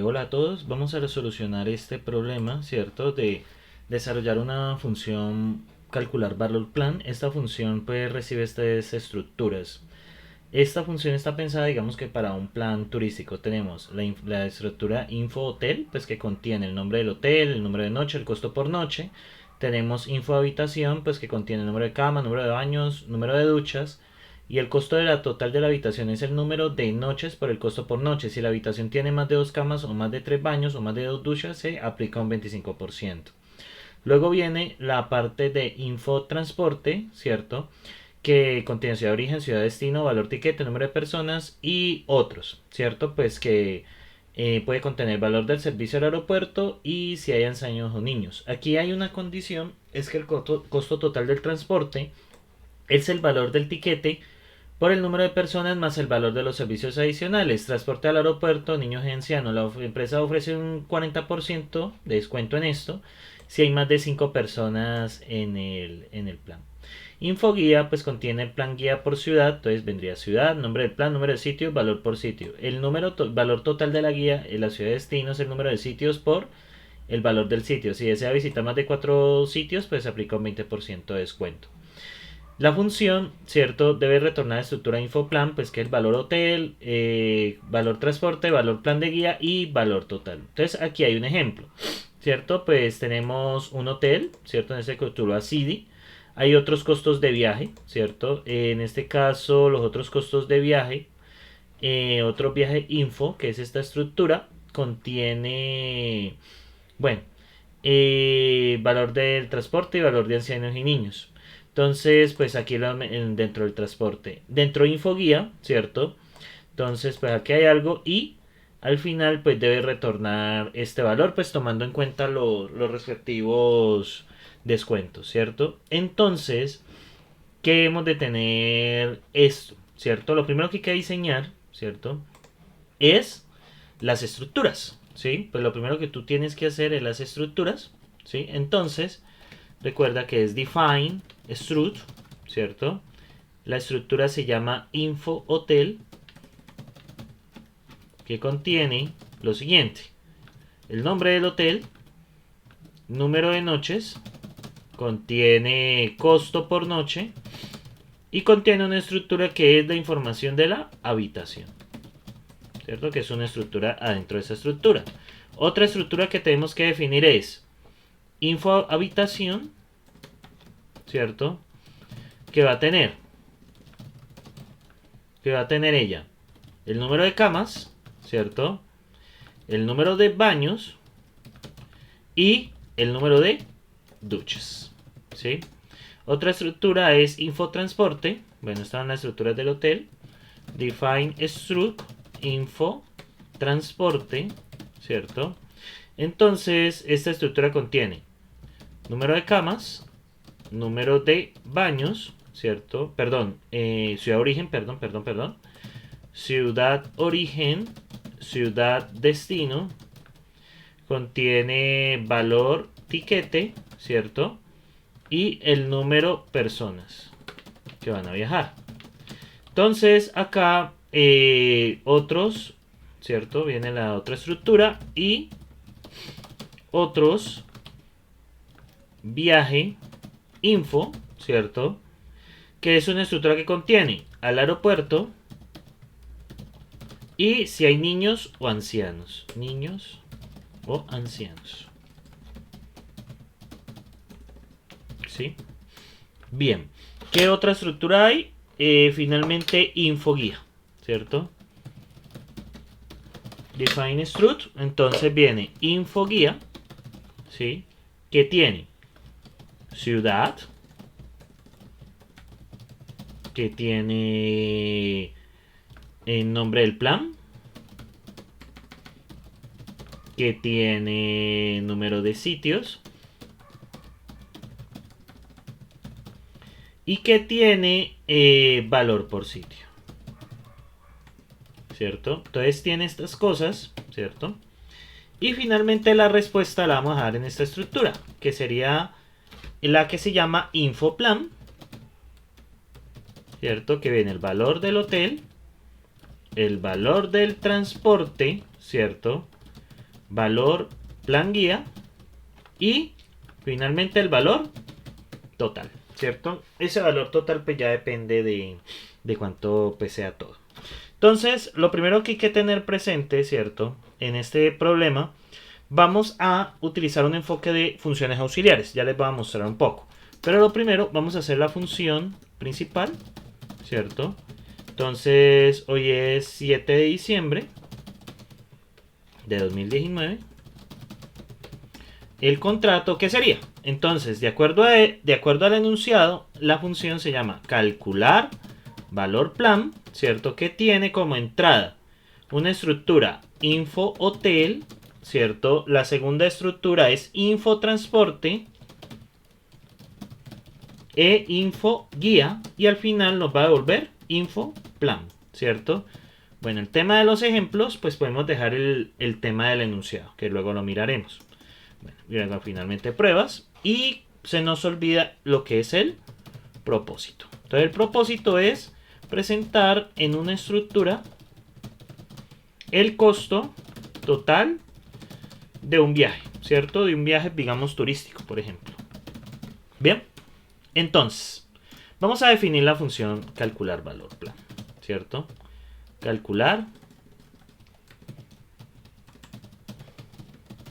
Hola a todos, vamos a solucionar este problema, ¿cierto? De desarrollar una función calcular valor plan. Esta función pues recibe estas estructuras. Esta función está pensada, digamos que para un plan turístico. Tenemos la estructura info hotel, pues que contiene el nombre del hotel, el número de noche, el costo por noche. Tenemos info habitación, pues que contiene el número de cama, número de baños, número de duchas. Y el costo de la total de la habitación es el número de noches por el costo por noche. Si la habitación tiene más de dos camas o más de tres baños o más de dos duchas, se aplica un 25%. Luego viene la parte de infotransporte, ¿cierto? Que contiene ciudad de origen, ciudad de destino, valor tiquete, número de personas y otros, ¿cierto? Pues que puede contener valor del servicio al aeropuerto y si hay ancianos o niños. Aquí hay una condición, es que el costo total del transporte es el valor del tiquete por el número de personas más el valor de los servicios adicionales. Transporte al aeropuerto, niños y ancianos. La empresa ofrece un 40% de descuento en esto si hay más de 5 personas en el plan. Infoguía pues contiene el plan guía por ciudad, entonces vendría ciudad, nombre del plan, número de sitio, valor por sitio. El valor total de la guía en la ciudad de destino es el número de sitios por el valor del sitio. Si desea visitar más de 4 sitios, pues se aplica un 20% de descuento. La función, ¿cierto? Debe retornar a estructura infoplan, pues que es valor hotel, valor transporte, valor plan de guía y valor total. Entonces aquí hay un ejemplo, ¿cierto? Pues tenemos un hotel, ¿cierto? En este que tú lo CD. Hay otros costos de viaje, ¿cierto? En este caso, los otros costos de viaje, otro viaje info, que es esta estructura, contiene, bueno, valor del transporte y valor de ancianos y niños. Entonces, pues aquí dentro del transporte. Dentro de Infoguía, ¿cierto? Entonces, pues aquí hay algo y al final, pues debe retornar este valor, pues tomando en cuenta los respectivos descuentos, ¿cierto? Entonces, ¿qué hemos de tener esto? ¿Cierto? Lo primero que hay que diseñar, ¿cierto? Es las estructuras, ¿sí? Pues lo primero que tú tienes que hacer es las estructuras, ¿sí? Entonces, recuerda que es define struct, ¿cierto? La estructura se llama info hotel, que contiene lo siguiente: el nombre del hotel, número de noches, contiene costo por noche y contiene una estructura que es la información de la habitación, ¿cierto? Que es una estructura adentro de esa estructura. Otra estructura que tenemos que definir es info habitación, ¿cierto? Que va a tener, que va a tener ella el número de camas, ¿cierto? El número de baños y el número de duchas, ¿sí? Otra estructura es infotransporte. Bueno, están las estructuras del hotel. Define struct, info, transporte, ¿cierto? Entonces, esta estructura contiene número de camas, número de baños, ¿cierto? Perdón, ciudad origen, perdón. Ciudad origen, ciudad destino, contiene valor tiquete, ¿cierto? Y el número personas que van a viajar. Entonces acá otros, ¿cierto? Viene la otra estructura y otros viaje info, ¿cierto? Que es una estructura que contiene al aeropuerto y si hay niños o ancianos. Niños o ancianos. ¿Sí? Bien. ¿Qué otra estructura hay? Finalmente, infoguía, ¿cierto? Define struct. Entonces viene infoguía, ¿sí? Que tiene ciudad, que tiene el nombre del plan, que tiene número de sitios y que tiene valor por sitio, ¿cierto? Entonces tiene estas cosas, ¿cierto? Y finalmente la respuesta la vamos a dar en esta estructura, que sería la que se llama infoplan, ¿cierto? Que viene el valor del hotel, el valor del transporte, ¿cierto? valor plan guía y finalmente el valor total, ¿cierto? Ese valor total pues ya depende de cuánto pues sea todo. Entonces, lo primero que hay que tener presente, ¿cierto? En este problema vamos a utilizar un enfoque de funciones auxiliares. Ya les voy a mostrar un poco. Pero lo primero vamos a hacer la función principal, ¿cierto? Entonces, hoy es 7 de diciembre de 2019. El contrato, ¿qué sería? Entonces, de acuerdo al enunciado, la función se llama calcular valor plan, ¿cierto? Que tiene como entrada una estructura info hotel, ¿cierto? La segunda estructura es info transporte e info guía y al final nos va a devolver info plan, ¿cierto? Bueno, el tema de los ejemplos, pues podemos dejar el tema del enunciado, que luego lo miraremos. Bueno, y luego finalmente pruebas y se nos olvida lo que es el propósito. Entonces el propósito es presentar en una estructura el costo total de un viaje, ¿cierto? De un viaje, digamos, turístico, por ejemplo. Bien, entonces, vamos a definir la función calcular valor plan, ¿cierto? Calcular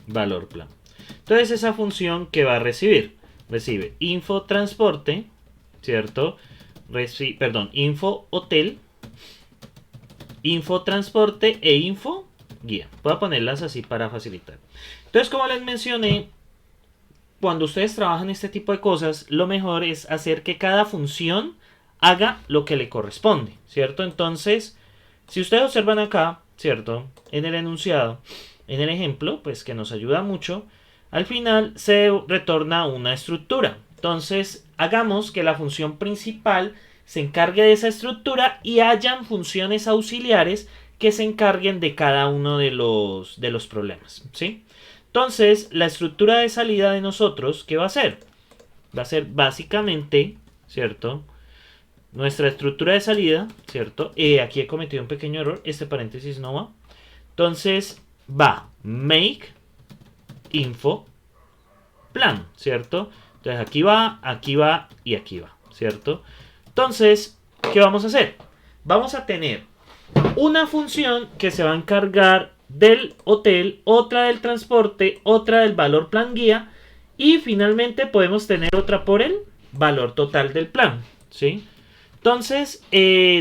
valor plan. Entonces, esa función que va a recibir, recibe info transporte, ¿cierto? Info hotel, info transporte e info guía. Voy a ponerlas así para facilitar. Entonces, como les mencioné, cuando ustedes trabajan este tipo de cosas, lo mejor es hacer que cada función haga lo que le corresponde, ¿cierto? Entonces, si ustedes observan acá, ¿cierto? En el enunciado, en el ejemplo, pues que nos ayuda mucho, al final se retorna una estructura. Entonces, hagamos que la función principal se encargue de esa estructura y hayan funciones auxiliares que se encarguen de cada uno de los problemas, ¿sí? Entonces, la estructura de salida de nosotros, ¿qué va a ser? Va a ser básicamente, ¿cierto? Nuestra estructura de salida, ¿cierto? Aquí he cometido un pequeño error, este paréntesis no va. Entonces, va make info plan, ¿cierto? Entonces, aquí va y aquí va, ¿cierto? Entonces, ¿qué vamos a hacer? Vamos a tener una función que se va a encargar del hotel, otra del transporte, otra del valor plan guía y finalmente podemos tener otra por el valor total del plan, ¿sí? Entonces,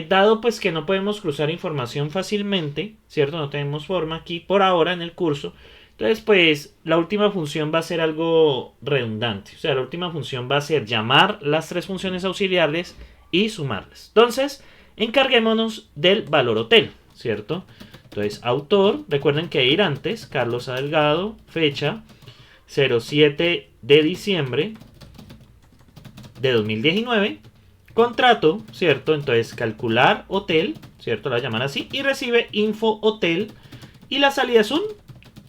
dado pues que no podemos cruzar información fácilmente, ¿cierto? No tenemos forma aquí por ahora en el curso. Entonces, pues la última función va a ser algo redundante. O sea, la última función va a ser llamar las tres funciones auxiliares y sumarlas. Entonces, encarguémonos del valor hotel, ¿cierto? Entonces, autor, recuerden que ir antes, Carlos A. Delgado, fecha 07 de diciembre de 2019. Contrato, ¿cierto? Entonces, calcular hotel, ¿cierto? La llaman así. Y recibe info hotel. Y la salida es un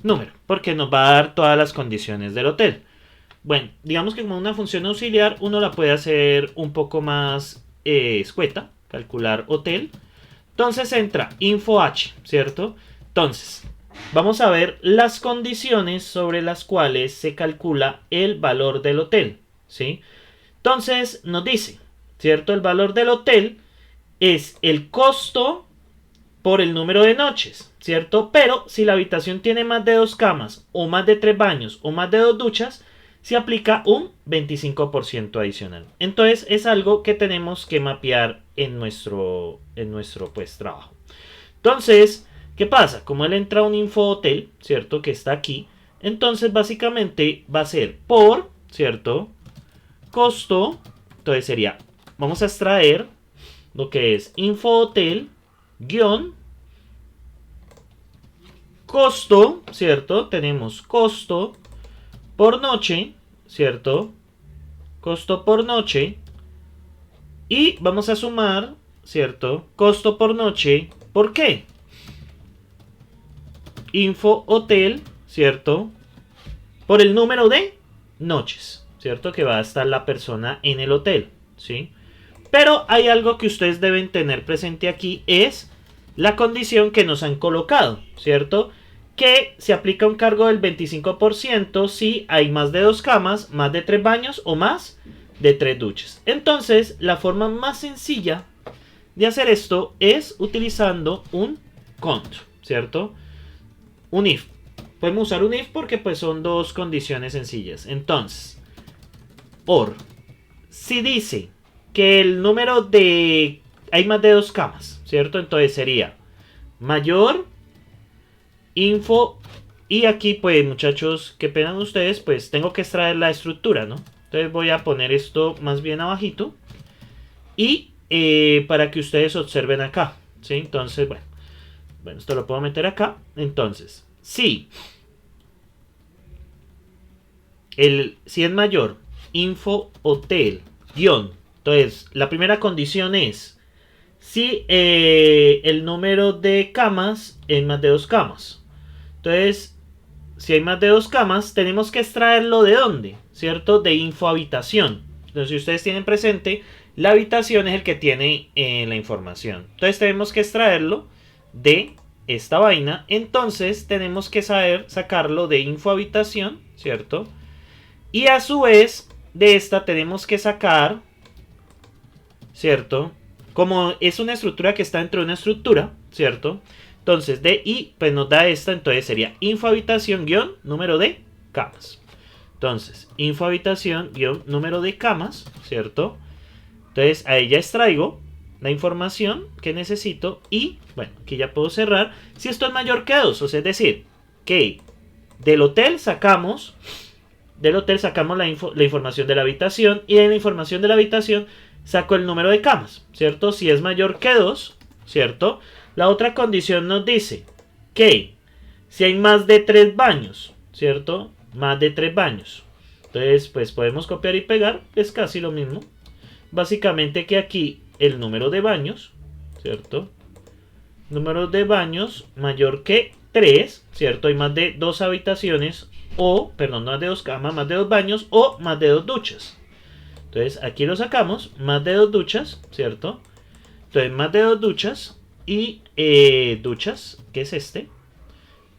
número, porque nos va a dar todas las condiciones del hotel. Bueno, digamos que como una función auxiliar, uno la puede hacer un poco más escueta. Calcular hotel. Entonces entra info h, ¿cierto? Entonces, vamos a ver las condiciones sobre las cuales se calcula el valor del hotel, ¿sí? Entonces, nos dice, ¿cierto? El valor del hotel es el costo por el número de noches, ¿cierto? Pero si la habitación tiene más de 2 camas, o más de 3 baños, o más de 2 duchas, se aplica un 25% adicional. Entonces, es algo que tenemos que mapear en nuestro pues, trabajo. Entonces, ¿qué pasa? Como él entra a un info hotel, ¿cierto? Que está aquí. Entonces, básicamente va a ser por, ¿cierto? Costo. Entonces sería, vamos a extraer lo que es info hotel guión costo, ¿cierto? Tenemos costo por noche, ¿cierto? Costo por noche. Y vamos a sumar, ¿cierto? Costo por noche. ¿Por qué? Info hotel, ¿cierto? Por el número de noches, ¿cierto? Que va a estar la persona en el hotel, ¿sí? Pero hay algo que ustedes deben tener presente aquí, es la condición que nos han colocado, ¿cierto? que se aplica un cargo del 25% si hay más de 2 camas, más de 3 baños o más de 3 duchas. Entonces, la forma más sencilla de hacer esto es utilizando un cont, ¿cierto? Un if. Podemos usar un if porque pues son dos condiciones sencillas. Entonces, or, si dice que el número de... hay más de 2 camas, ¿cierto? Entonces sería mayor info, y aquí pues muchachos, qué pena ustedes, pues tengo que extraer la estructura, ¿no? Entonces voy a poner esto más bien abajito y para que ustedes observen acá, ¿sí? Entonces, bueno, esto lo puedo meter acá. Entonces, si es mayor info hotel guión, entonces la primera condición es si el número de camas es más de 2 camas. Entonces, si hay más de 2 camas, tenemos que extraerlo ¿de dónde? ¿Cierto? De info habitación. Entonces, si ustedes tienen presente, la habitación es el que tiene la información. Entonces, tenemos que extraerlo de esta vaina. Entonces, tenemos que saber sacarlo de info habitación, ¿cierto? Y a su vez, de esta tenemos que sacar, ¿cierto? Como es una estructura que está dentro de una estructura, ¿cierto? Entonces, de i, pues nos da esta, entonces sería info habitación guión número de camas. Entonces, info habitación guión número de camas, ¿cierto? Entonces, ahí ya extraigo la información que necesito y, bueno, aquí ya puedo cerrar. Si esto es mayor que 2, o sea, es decir, que del hotel sacamos la información de la habitación y de la información de la habitación saco el número de camas, ¿cierto? Si es mayor que 2, ¿cierto? La otra condición nos dice que si hay más de 3 baños, ¿cierto? Más de 3 baños. Entonces, pues podemos copiar y pegar, es casi lo mismo. Básicamente que aquí el número de baños, ¿cierto? Número de baños mayor que 3, ¿cierto? Hay más de 2 habitaciones o, perdón, más de 2 camas, más de 2 baños o más de 2 duchas. Entonces, aquí lo sacamos, más de 2 duchas, ¿cierto? Entonces, más de 2 duchas y duchas, que es este.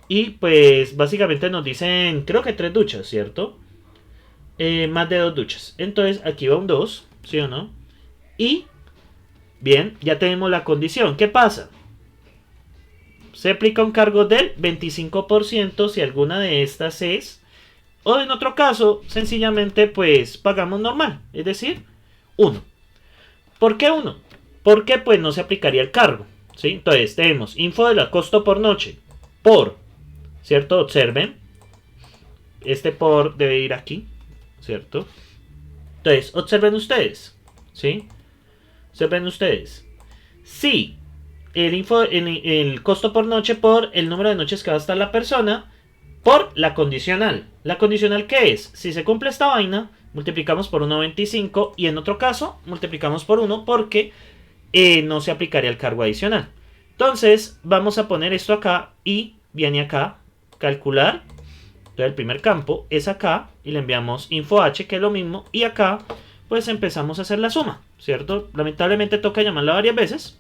Y pues básicamente nos dicen, creo que 3 duchas, ¿cierto? Más de 2 duchas. Entonces aquí va un 2, ¿sí o no? Y, bien, ya tenemos la condición. ¿Qué pasa? Se aplica un cargo del 25% si alguna de estas es. O en otro caso, sencillamente pues pagamos normal. Es decir, 1. ¿Por qué 1? Porque pues no se aplicaría el cargo, ¿sí? Entonces tenemos info de la costo por noche por, ¿cierto? Observen, este por debe ir aquí, ¿cierto? Entonces observen ustedes, ¿sí? Observen ustedes. Si el costo por noche por el número de noches que va a estar la persona por la condicional. ¿La condicional qué es? Si se cumple esta vaina, multiplicamos por 1.25 y en otro caso multiplicamos por 1 porque no se aplicaría el cargo adicional. Entonces vamos a poner esto acá y viene acá, calcular. Entonces el primer campo es acá y le enviamos info h, que es lo mismo, y acá pues empezamos a hacer la suma, ¿cierto? Lamentablemente toca llamarla varias veces.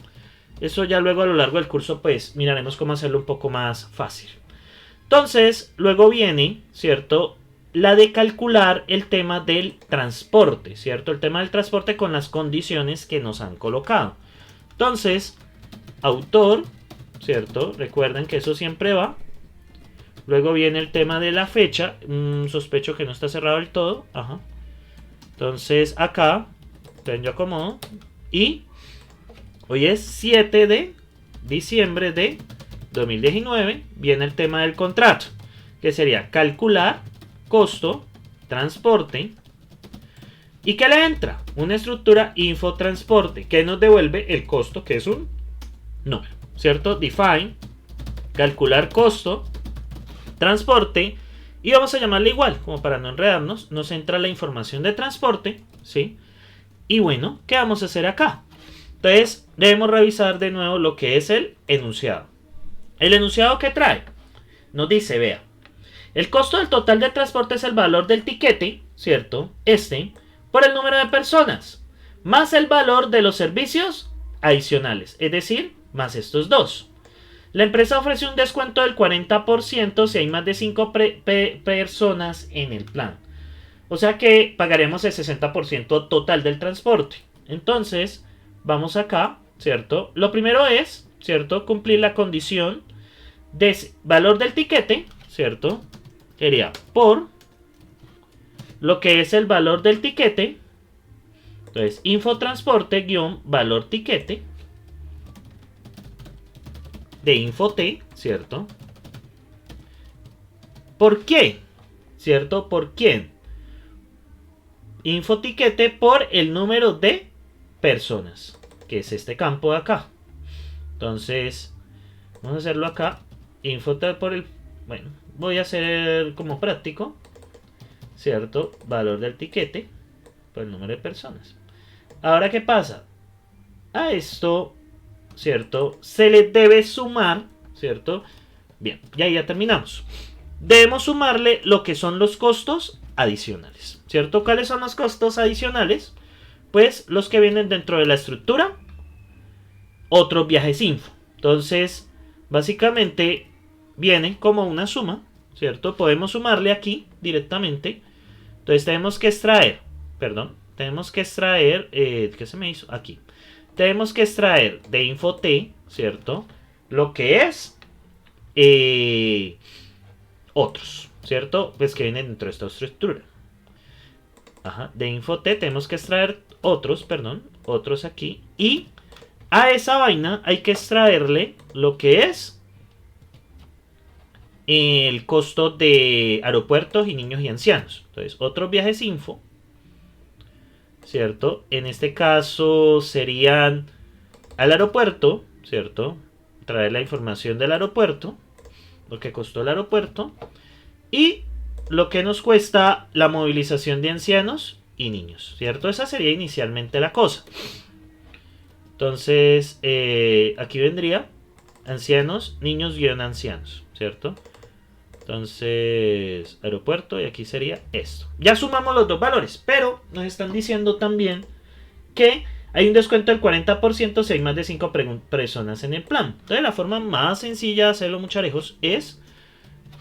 Eso ya luego a lo largo del curso pues miraremos cómo hacerlo un poco más fácil. Entonces luego viene, ¿cierto?, la de calcular el tema del transporte, ¿cierto? El tema del transporte con las condiciones que nos han colocado. Entonces, autor, ¿cierto? Recuerden que eso siempre va. Luego viene el tema de la fecha. Sospecho que no está cerrado del todo. Ajá. Entonces, acá, entonces yo acomodo. Y hoy es 7 de diciembre de 2019. Viene el tema del contrato, que sería calcular costo, transporte. ¿Y qué le entra? Una estructura info transporte que nos devuelve el costo, que es un número, ¿cierto? Define, calcular costo, transporte, y vamos a llamarle igual, como para no enredarnos. Nos entra la información de transporte, ¿sí? Y bueno, ¿qué vamos a hacer acá? Entonces, debemos revisar de nuevo lo que es el enunciado. ¿El enunciado qué trae? Nos dice, vea, el costo del total de transporte es el valor del tiquete, ¿cierto? Por el número de personas, más el valor de los servicios adicionales, es decir, más estos dos. La empresa ofrece un descuento del 40% si hay más de 5 personas en el plan. O sea que pagaremos el 60% total del transporte. Entonces, vamos acá, ¿cierto? Lo primero es, ¿cierto? Cumplir la condición de valor del tiquete, ¿cierto? Sería por lo que es el valor del tiquete. Entonces, infotransporte valor tiquete de Infot, ¿cierto? ¿Por qué? ¿Cierto? ¿Por quién? Infotiquete por el número de personas, que es este campo de acá. Entonces, vamos a hacerlo acá. Infotiquete por el... Bueno, voy a hacer como práctico, ¿cierto? Valor del tiquete por el número de personas. Ahora, ¿qué pasa? A esto, ¿cierto? Se le debe sumar, ¿cierto? Bien, y ahí ya terminamos. Debemos sumarle lo que son los costos adicionales, ¿cierto? ¿Cuáles son los costos adicionales? Pues los que vienen dentro de la estructura, otros viajes info. Entonces, básicamente viene como una suma, ¿cierto? Podemos sumarle aquí directamente. Entonces tenemos que extraer, ¿qué se me hizo? Aquí. Tenemos que extraer de Infot, ¿cierto? Lo que es otros, ¿cierto? Pues que vienen dentro de esta estructura. Ajá. De Infot tenemos que extraer otros aquí. Y a esa vaina hay que extraerle lo que es el costo de aeropuertos y niños y ancianos. Entonces, otros viajes info, ¿cierto? En este caso serían al aeropuerto, ¿cierto? Traer la información del aeropuerto, lo que costó el aeropuerto y lo que nos cuesta la movilización de ancianos y niños, ¿cierto? Esa sería inicialmente la cosa. Entonces, aquí vendría ancianos, niños y ancianos, ¿cierto? Entonces, aeropuerto y aquí sería esto. Ya sumamos los dos valores, pero nos están diciendo también que hay un descuento del 40% si hay más de 5 personas en el plan. Entonces, la forma más sencilla de hacerlo, mucharejos, es,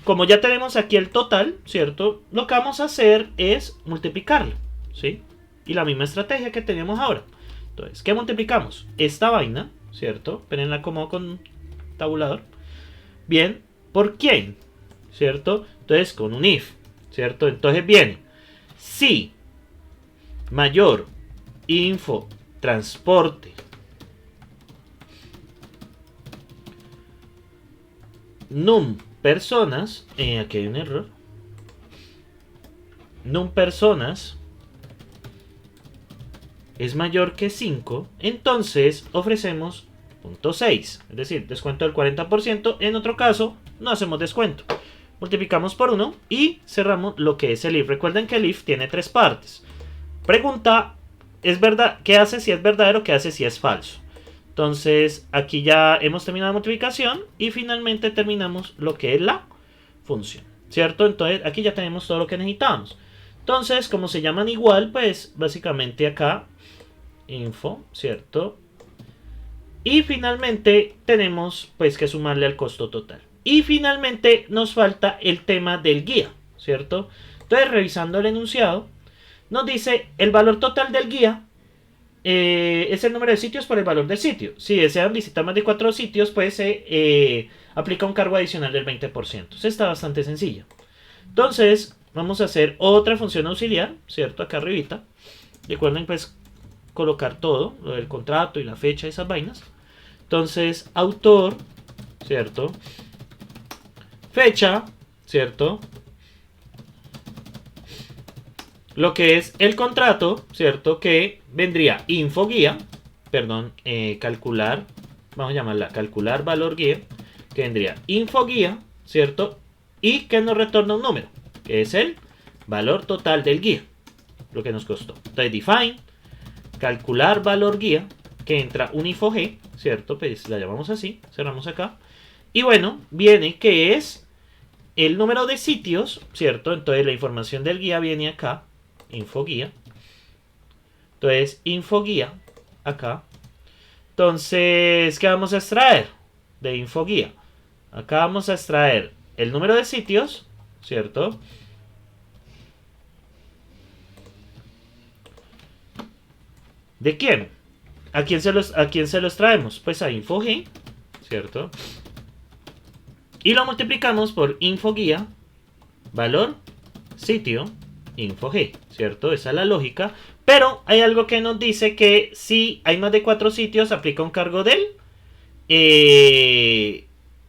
como ya tenemos aquí el total, ¿cierto? Lo que vamos a hacer es multiplicarlo, ¿sí? Y la misma estrategia que teníamos ahora. Entonces, ¿qué multiplicamos? Esta vaina, ¿cierto? Esperen, la acomodo con tabulador. Bien, ¿por quién? ¿Cierto? Entonces, con un if, ¿cierto? Entonces viene, si mayor info transporte num personas, aquí hay un error, num personas es mayor que 5, entonces ofrecemos 0.6, es decir, descuento del 40%. En otro caso, no hacemos descuento. Multiplicamos por 1 y cerramos lo que es el if. Recuerden que el if tiene 3 partes. Pregunta, ¿es verdad? ¿Qué hace si es verdadero? ¿Qué hace si es falso? Entonces, aquí ya hemos terminado la multiplicación y finalmente terminamos lo que es la función, ¿cierto? Entonces, aquí ya tenemos todo lo que necesitamos. Entonces, como se llaman igual, pues básicamente acá, info, ¿cierto? Y finalmente tenemos pues que sumarle al costo total. Y finalmente nos falta el tema del guía, ¿cierto? Entonces, revisando el enunciado, nos dice el valor total del guía es el número de sitios por el valor del sitio. Si desean visitar más de 4 sitios, pues se aplica un cargo adicional del 20%. Eso está bastante sencillo. Entonces, vamos a hacer otra función auxiliar, ¿cierto? Acá arribita. Recuerden pues colocar todo, lo del contrato y la fecha, esas vainas. Entonces, autor, ¿cierto? Fecha, ¿cierto? Lo que es el contrato, ¿cierto? Que vendría info guía, perdón, calcular, vamos a llamarla calcular valor guía, que vendría info guía, ¿cierto? Y que nos retorna un número, que es el valor total del guía, lo que nos costó. Entonces, define, calcular valor guía, que entra un info g, ¿cierto? Pues la llamamos así, cerramos acá. Y bueno, viene que es el número de sitios, ¿cierto? Entonces la información del guía viene acá, info guía. Entonces, info guía, acá. Entonces, ¿qué vamos a extraer? de infoguía. Acá vamos a extraer el número de sitios, ¿cierto? ¿De quién? ¿A quién se los traemos? Pues a InfoG, ¿cierto? Y lo multiplicamos por InfoGuía, valor, sitio, InfoG, ¿cierto? Esa es la lógica. Pero hay algo que nos dice que si hay más de 4 sitios, aplica un cargo del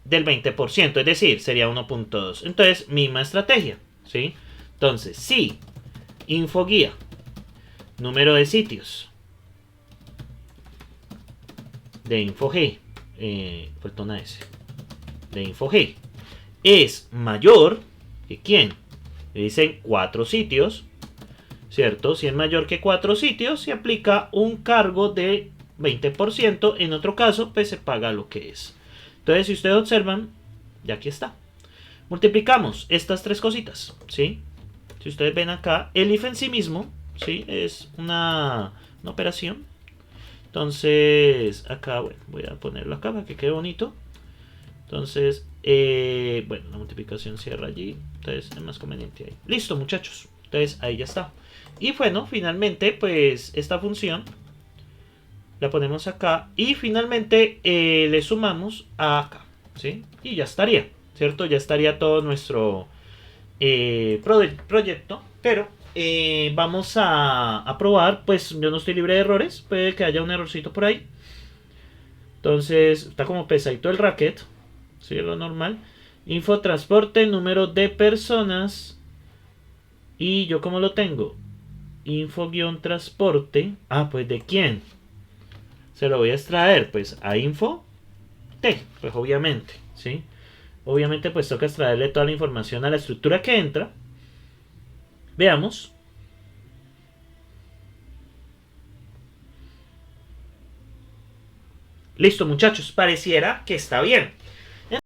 20%, es decir, sería 1.2. Entonces, misma estrategia, ¿sí? Entonces, si InfoGuía, número de sitios de InfoG, falta una S, de InfoG, es mayor que ¿quién? Le dicen 4 sitios, ¿cierto? Si es mayor que 4 sitios, se aplica un cargo de 20%. En otro caso, pues se paga lo que es. Entonces, si ustedes observan, ya aquí está. Multiplicamos estas tres cositas, ¿sí? Si ustedes ven acá, el if en sí mismo, ¿sí? Es una operación. Entonces, acá, bueno, voy a ponerlo acá para que quede bonito. Entonces, bueno, la multiplicación cierra allí. Entonces, es más conveniente ahí. Listo, muchachos. Entonces, ahí ya está. Y bueno, finalmente, pues, esta función la ponemos acá. Y finalmente, le sumamos a acá, ¿sí? Y ya estaría, ¿cierto? Ya estaría todo nuestro proyecto. Pero vamos a probar. Pues, yo no estoy libre de errores. Puede que haya un errorcito por ahí. Entonces, está como pesadito el racket. Sí, lo normal. Infotransporte, número de personas. Y yo como lo tengo. Info-transporte. Ah, pues ¿de quién? Se lo voy a extraer pues a info T. Pues obviamente, ¿sí? Obviamente pues toca extraerle toda la información a la estructura que entra. Veamos. Listo, muchachos. Pareciera que está bien.